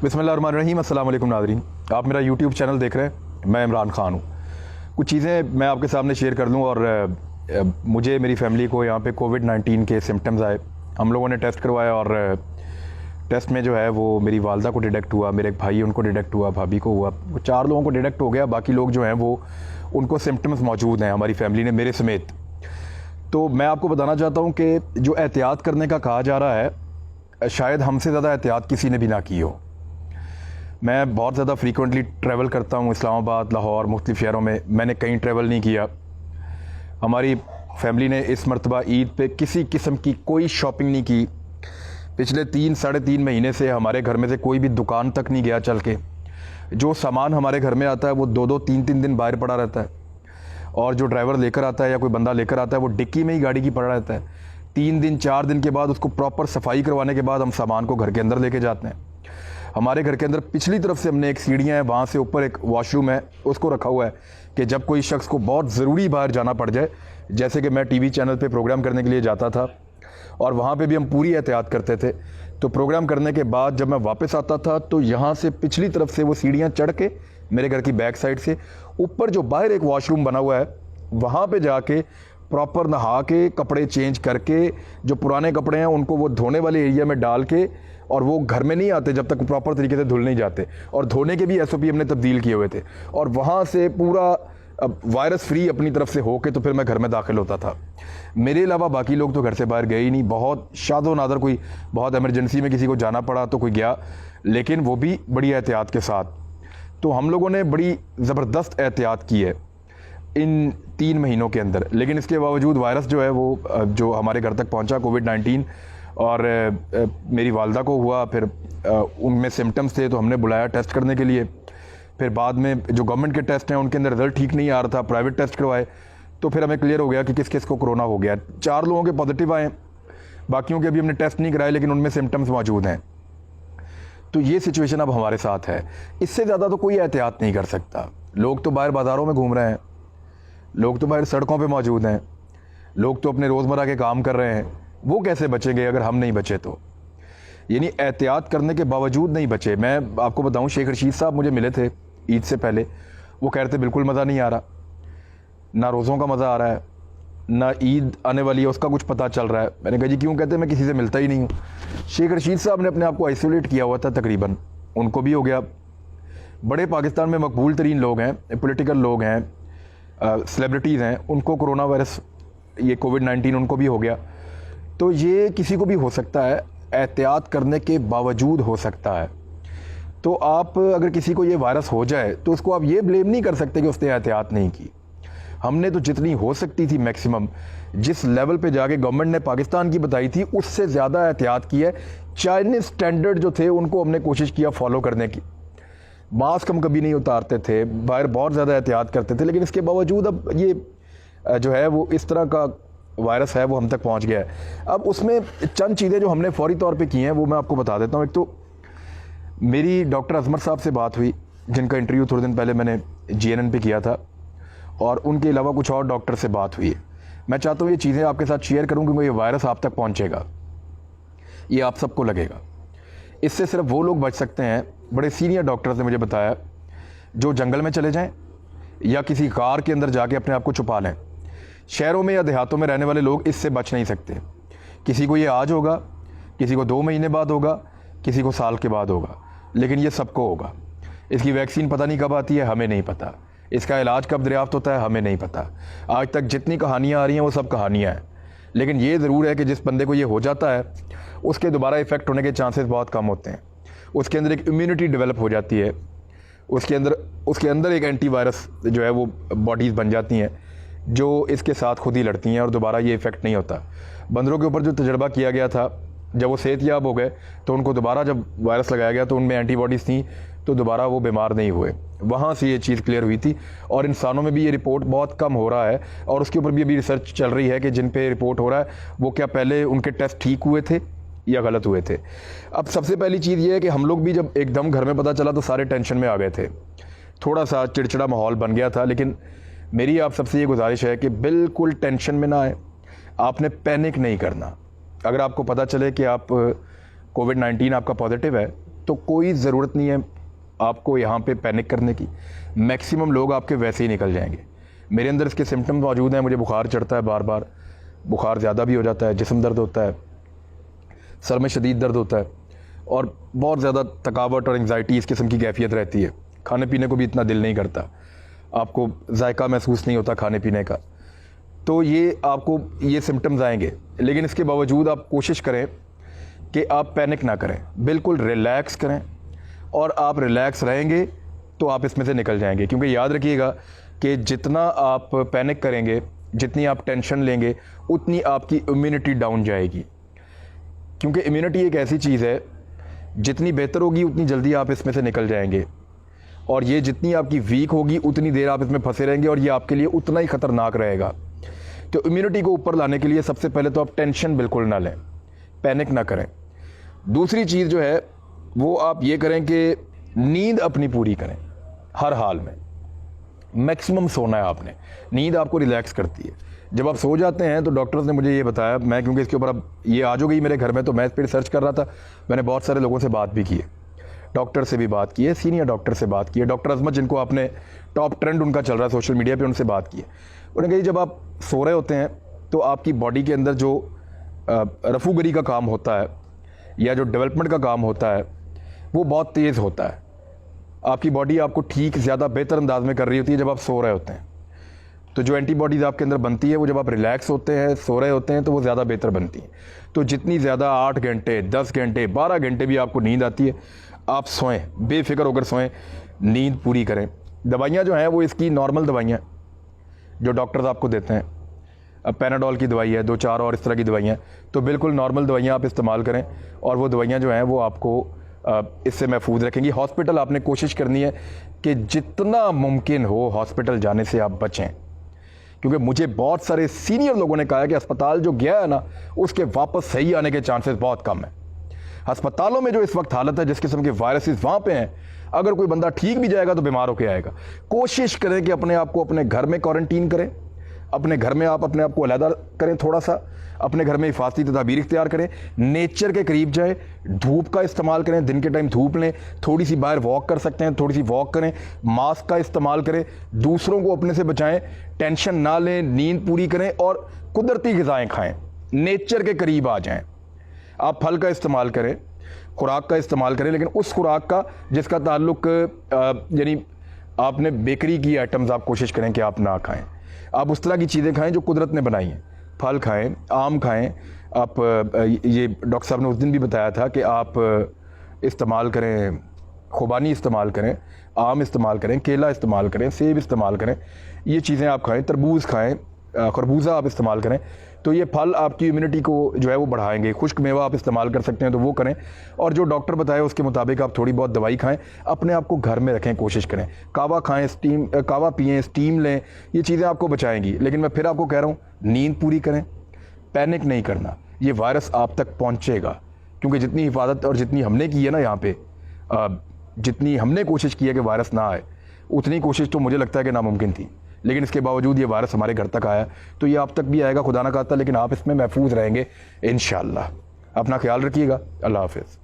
बिस्मिल्लाहिर्रहमानिर्रहीम। अस्सलाम वालेकुम नाज़रीन, आप मेरा यूट्यूब चैनल देख रहे हैं। मैं इमरान ख़ान हूँ। कुछ चीज़ें मैं आपके सामने शेयर कर दूँ। और मुझे मेरी फैमिली को यहाँ पे कोविड-19 के सिम्टम्स आए। हम लोगों ने टेस्ट करवाया और टेस्ट में जो है वो मेरी वालदा को डिटेक्ट हुआ, मेरे एक भाई उनको डिटेक्ट हुआ, भाभी को हुआ, वो 4 लोगों को डिटेक्ट हो गया। बाकी लोग जो हैं वो उनको सिम्टम्स मौजूद हैं हमारी फैमिली ने, मेरे समेत। तो मैं आपको बताना चाहता हूँ कि जो एहतियात करने का कहा जा रहा है, शायद हमसे ज़्यादा एहतियात किसी ने भी ना की हो। मैं बहुत ज़्यादा फ्रीक्वेंटली ट्रैवल करता हूँ, इस्लामाबाद, लाहौर, मुख्तलिफ़ शहरों में। मैंने कहीं ट्रैवल नहीं किया। हमारी फैमिली ने इस मरतबा ईद पे किसी किस्म की कोई शॉपिंग नहीं की। पिछले 3-3.5 महीने से हमारे घर में से कोई भी दुकान तक नहीं गया चल के। जो सामान हमारे घर में आता है वो 2-2, 3-3 दिन बाहर पड़ा रहता है। और जो ड्राइवर लेकर आता है या कोई बंदा लेकर आता है वो डिक्की में ही गाड़ी की पड़ा रहता है। 3 दिन 4 दिन के बाद उसको प्रॉपर सफाई करवाने के बाद हम सामान को घर के अंदर लेके जाते हैं। हमारे घर के अंदर पिछली तरफ से हमने एक सीढ़ियाँ हैं, वहाँ से ऊपर एक वॉशरूम है, उसको रखा हुआ है कि जब कोई शख्स को बहुत ज़रूरी बाहर जाना पड़ जाए, जैसे कि मैं टीवी चैनल पे प्रोग्राम करने के लिए जाता था और वहाँ पे भी हम पूरी एहतियात करते थे। तो प्रोग्राम करने के बाद जब मैं वापस आता था तो यहाँ से पिछली तरफ से वो सीढ़ियाँ चढ़ के मेरे घर की बैक साइड से ऊपर जो बाहर एक वॉशरूम बना हुआ है वहाँ पे जाके प्रॉपर नहा के कपड़े चेंज करके, जो पुराने कपड़े हैं उनको वो धोने वाले एरिया में डाल के, और वो घर में नहीं आते जब तक प्रॉपर तरीके से धुल नहीं जाते। और धोने के भी SOP हमने तब्दील किए हुए थे। और वहाँ से पूरा वायरस फ्री अपनी तरफ से होके तो फिर मैं घर में दाखिल होता था। मेरे अलावा बाकी लोग तो घर से बाहर गए ही नहीं। बहुत शादो नादर कोई बहुत इमरजेंसी में किसी को जाना पड़ा तो कोई गया, लेकिन वो भी बड़ी एहतियात के साथ। तो हम लोगों ने बड़ी ज़बरदस्त एहतियात की है इन 3 महीनों के अंदर। लेकिन इसके बावजूद वायरस जो है वो जो हमारे घर तक पहुंचा, कोविड-19, और मेरी वालदा को हुआ। फिर उनमें सिम्टम्स थे तो हमने बुलाया टेस्ट करने के लिए। फिर बाद में जो गवर्नमेंट के टेस्ट हैं उनके अंदर रिज़ल्ट ठीक नहीं आ रहा था, प्राइवेट टेस्ट करवाए तो फिर हमें क्लियर हो गया कि किस किस को कोरोना हो गया। 4 लोगों के पॉजिटिव आए, बाकियों के अभी हमने टेस्ट नहीं कराए लेकिन उनमें सिम्टम्स मौजूद हैं। तो ये सिचुएशन अब हमारे साथ है। इससे ज़्यादा तो कोई एहतियात नहीं कर सकता। लोग तो बाहर बाज़ारों में घूम रहे हैं, लोग तो बाहर सड़कों पे मौजूद हैं, लोग तो अपने रोज़मर्रा के काम कर रहे हैं। वो कैसे बचेंगे अगर हम नहीं बचे तो? यानी एहतियात करने के बावजूद नहीं बचे। मैं आपको बताऊं, शेख रशीद साहब मुझे मिले थे ईद से पहले। वो कह रहे थे बिल्कुल मज़ा नहीं आ रहा, ना रोज़ों का मज़ा आ रहा है, ना ईद आने वाली है उसका कुछ पता चल रहा है। मैंने कहा जी क्यों? कहते मैं किसी से मिलता ही नहीं हूँ। शेख रशीद साहब ने अपने आप को आइसोलेट किया हुआ था तकरीबन, उनको भी हो गया। बड़े पाकिस्तान में मकबूल तरीन लोग हैं, पोलिटिकल लोग हैं, सेलिब्रिटीज़ हैं, उनको कोरोना वायरस, ये कोविड-19 उनको भी हो गया। तो ये किसी को भी हो सकता है, एहतियात करने के बावजूद हो सकता है। तो आप अगर किसी को ये वायरस हो जाए तो उसको आप ये ब्लेम नहीं कर सकते कि उसने एहतियात नहीं की। हमने तो जितनी हो सकती थी मैक्सिमम, जिस लेवल पे जाके गवर्नमेंट ने पाकिस्तान की बताई थी उससे ज़्यादा एहतियात की है। चाइनीज़ स्टैंडर्ड जो थे उनको हमने कोशिश किया फॉलो करने की। मास्क हम कभी नहीं उतारते थे, बाहर बहुत ज़्यादा एहतियात करते थे, लेकिन इसके बावजूद अब ये जो है वो इस तरह का वायरस है वो हम तक पहुंच गया है। अब उसमें चंद चीज़ें जो हमने फौरी तौर पे की हैं वो मैं आपको बता देता हूं। एक तो मेरी डॉक्टर अजमर साहब से बात हुई, जिनका इंटरव्यू थोड़े दिन पहले मैंने GNN पे किया था, और उनके अलावा कुछ और डॉक्टर से बात हुई। मैं चाहता हूँ ये चीज़ें आपके साथ शेयर करूँ क्योंकि ये वायरस आप तक पहुँचेगा, ये आप सबको लगेगा। इससे सिर्फ वो लोग बच सकते हैं, बड़े सीनियर डॉक्टर्स ने मुझे बताया, जो जंगल में चले जाएँ या किसी कार के अंदर जाके अपने आप को छुपा लें। शहरों में या देहातों में रहने वाले लोग इससे बच नहीं सकते। किसी को ये आज होगा, किसी को 2 महीने बाद होगा, किसी को साल के बाद होगा, लेकिन ये सबको होगा। इसकी वैक्सीन पता नहीं कब आती है, हमें नहीं पता। इसका इलाज कब दरियाफ्त होता है, हमें नहीं पता। आज तक जितनी कहानियाँ आ रही हैं वो सब कहानियाँ हैं। लेकिन ये ज़रूर है कि जिस बंदे को ये हो जाता है उसके दोबारा इफ़ेक्ट होने के चांसेस बहुत कम होते हैं। उसके अंदर एक इम्यूनिटी डेवलप हो जाती है, उसके अंदर एक एंटीवायरस जो है वो बॉडीज़ बन जाती हैं जो इसके साथ खुद ही लड़ती हैं और दोबारा ये इफ़ेक्ट नहीं होता। बंदरों के ऊपर जो तजर्बा किया गया था, जब वो सेहतयाब हो गए तो उनको दोबारा जब वायरस लगाया गया तो उनमें एंटीबॉडीज़ थी, तो दोबारा वो बीमार नहीं हुए। वहाँ से ये चीज़ क्लियर हुई थी। और इंसानों में भी ये रिपोर्ट बहुत कम हो रहा है, और उसके ऊपर भी अभी रिसर्च चल रही है कि जिन पे रिपोर्ट हो रहा है वो क्या पहले उनके टेस्ट ठीक हुए थे या गलत हुए थे। अब सबसे पहली चीज़ ये है कि हम लोग भी जब एकदम घर में पता चला तो सारे टेंशन में आ गए थे, थोड़ा सा चिड़चिड़ा माहौल बन गया था। लेकिन मेरी आप सबसे ये गुजारिश है कि बिल्कुल टेंशन में ना आए, आपने पैनिक नहीं करना। अगर आपको पता चले कि आप कोविड-19 आपका पॉजिटिव है तो कोई ज़रूरत नहीं है आपको यहाँ पे पैनिक करने की। मैक्सिमम लोग आपके वैसे ही निकल जाएंगे। मेरे अंदर इसके सिम्टम्स मौजूद हैं, मुझे बुखार चढ़ता है बार बार, बुखार ज़्यादा भी हो जाता है, जिस्म दर्द होता है, सर में शदीद दर्द होता है और बहुत ज़्यादा थकावट और एंग्जाइटी इस किस्म की कैफियत रहती है। खाने पीने को भी इतना दिल नहीं करता, आपको जायका महसूस नहीं होता खाने पीने का। तो ये आपको ये सिम्टम्स आएंगे, लेकिन इसके बावजूद आप कोशिश करें कि आप पैनिक ना करें, बिल्कुल रिलैक्स करें। और आप रिलैक्स रहेंगे तो आप इसमें से निकल जाएंगे। क्योंकि याद रखिएगा कि जितना आप पैनिक करेंगे, जितनी आप टेंशन लेंगे, उतनी आपकी इम्यूनिटी डाउन जाएगी। क्योंकि इम्यूनिटी एक ऐसी चीज़ है, जितनी बेहतर होगी उतनी जल्दी आप इसमें से निकल जाएंगे, और ये जितनी आपकी वीक होगी उतनी देर आप इसमें फंसे रहेंगे और ये आपके लिए उतना ही ख़तरनाक रहेगा। तो इम्यूनिटी को ऊपर लाने के लिए सबसे पहले तो आप टेंशन बिल्कुल ना लें, पैनिक ना करें। दूसरी चीज़ जो है वो आप ये करें कि नींद अपनी पूरी करें। हर हाल में मैक्सिमम सोना है आपने, नींद आपको रिलैक्स करती है। जब आप सो जाते हैं तो डॉक्टर्स ने मुझे ये बताया, मैं क्योंकि इसके ऊपर अब ये आ जो गई मेरे घर में, तो मैं इस पर रिसर्च कर रहा था। मैंने बहुत सारे लोगों से बात भी की है, डॉक्टर से भी बात की है, सीनियर डॉक्टर से बात की है, डॉक्टर अजमत जिनको आपने टॉप ट्रेंड उनका चल रहा है सोशल मीडिया पे, उनसे बात की है। उन्होंने कहा जब आप सो रहे होते हैं तो आपकी बॉडी के अंदर जो रफूगरी का काम होता है या जो डेवलपमेंट का काम होता है वो बहुत तेज़ होता है। आपकी बॉडी आपको ठीक ज़्यादा बेहतर अंदाज में कर रही होती है जब आप सो रहे होते हैं। तो जो एंटीबॉडीज़ आपके अंदर बनती है वो जब आप रिलैक्स होते हैं, सो रहे होते हैं, तो वो ज़्यादा बेहतर बनती है। तो जितनी ज़्यादा 8 घंटे, 10 घंटे, 12 घंटे भी आपको नींद आती है, आप सोएं, बेफिक्र होकर सोएं, नींद पूरी करें। दवाइयाँ जो हैं वो इसकी नॉर्मल दवाइयाँ जो डॉक्टर्स आपको देते हैं, अब पैनाडोल की दवाई है, 2-4 और इस तरह की दवाइयाँ, तो बिल्कुल नॉर्मल दवाइयाँ आप इस्तेमाल करें और वो दवाइयाँ जो हैं वो आपको इससे महफूज रखेंगी। हॉस्पिटल आपने कोशिश करनी है कि जितना मुमकिन हो हॉस्पिटल जाने से आप बचें, क्योंकि मुझे बहुत सारे सीनियर लोगों ने कहा है कि अस्पताल जो गया है ना, उसके वापस सही आने के चांसेस बहुत कम है। अस्पतालों में जो इस वक्त हालत है, जिस किस्म के वायरसेस वहाँ पे हैं, अगर कोई बंदा ठीक भी जाएगा तो बीमार होकर आएगा। कोशिश करें कि अपने आप को अपने घर में क्वारंटीन करें, अपने घर में आप अपने आप को अलहदा करें, थोड़ा सा अपने घर में हिफाजती तदाबीर इख्तियार करें, नेचर के करीब जाएं, धूप का इस्तेमाल करें, दिन के टाइम धूप लें, थोड़ी सी बाहर वॉक कर सकते हैं, थोड़ी सी वॉक करें, मास्क का इस्तेमाल करें, दूसरों को अपने से बचाएं, टेंशन ना लें, नींद पूरी करें और कुदरती ग़िज़ाएँ खाएँ, नेचर के करीब आ जाएँ। आप फल का इस्तेमाल करें, खुराक का इस्तेमाल करें, लेकिन उस खुराक का जिसका ताल्लुक यानी आपने बेकरी की आइटम्स आप कोशिश करें कि आप ना खाएं। आप उस तरह की चीज़ें खाएं जो कुदरत ने बनाई हैं। फल खाएं, आम खाएं। आप ये डॉक्टर साहब ने उस दिन भी बताया था कि आप इस्तेमाल करें, खुबानी इस्तेमाल करें, आम इस्तेमाल करें, केला इस्तेमाल करें, सेब इस्तेमाल करें, ये चीज़ें आप खाएं, तरबूज खाएं, खरबूजा आप इस्तेमाल करें। तो ये फल आपकी इम्यूनिटी को जो है वो बढ़ाएंगे। खुश्क मेवा आप इस्तेमाल कर सकते हैं तो वो करें, और जो डॉक्टर बताए उसके मुताबिक आप थोड़ी बहुत दवाई खाएं, अपने आप को घर में रखें, कोशिश करें। कावा खाएं, कावा पिएं, स्टीम लें, ये चीज़ें आपको बचाएंगी। लेकिन मैं फिर आपको कह रहा हूँ, नींद पूरी करें, पैनिक नहीं करना। ये वायरस आप तक पहुँचेगा, क्योंकि जितनी हिफाजत और जितनी हमने की है ना यहाँ पे, जितनी हमने कोशिश की है कि वायरस ना आए, उतनी कोशिश तो मुझे लगता है कि नामुमकिन थी। लेकिन इसके बावजूद ये वायरस हमारे घर तक आया, तो ये आप तक भी आएगा, खुदा ना खास्ता, लेकिन आप इसमें महफूज रहेंगे इंशाअल्लाह। अपना ख्याल रखिएगा। अल्लाह हाफ़िज़।